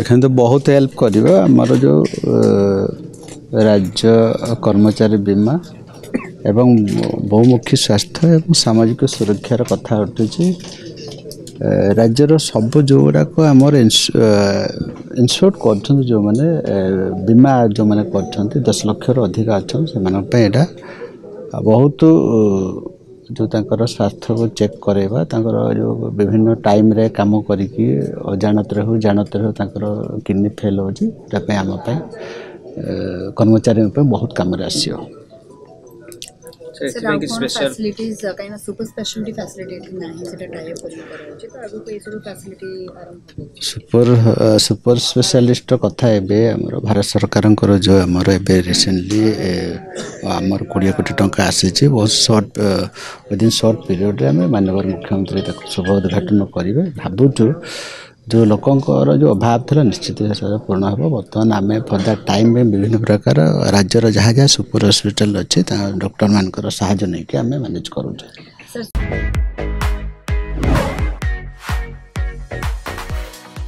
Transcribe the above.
देखते बहुत हेल्प कर आमर जो राज्य कर्मचारी बीमा एवं बहुमुखी स्वास्थ्य एवं सामाजिक सुरक्षार कथा उठुची राज्यर सब जो गुड़ाक आमर इनसोर्ट कर जो मैंने बीमा जो मैंने कर 10 लाख अधिक अच्छा से बहुत जो तांकर स्वास्थ्य को चेक करेगा जो विभिन्न टाइम रे काम करिकी अजाणत हो जानत हो तांकर किडनी फेल होची आम कर्मचारी बहुत कम आसियो फैसिलिटीज काइना सुपर स्पेशलिटी फैसिलिटी नाही सेटा टाई अप करि कराउची तो आगु को एसरो फैसिलिटी आरंभ सुपर स्पेशलिस्ट कथा एबे हमर भारत सरकार जो हमर एबे रिसेंटली हमर 20 कोटी टंका आसी बहुत शॉर्ट विदिन शॉर्ट पीरियड रे हमें माननीय मुख्यमंत्री तक शुभ उद्घाटन करेंगे भावुँ जो लोकंर जो अभाव था निश्चित हिसाब से पूर्ण हो बर्तमान आम फर्दर टाइम में विभिन्न प्रकार राज्यर जहाँ जहाँ सुपर हॉस्पिटल अच्छे डॉक्टर मान साहय नहीं कि आम मैनेज करूँ।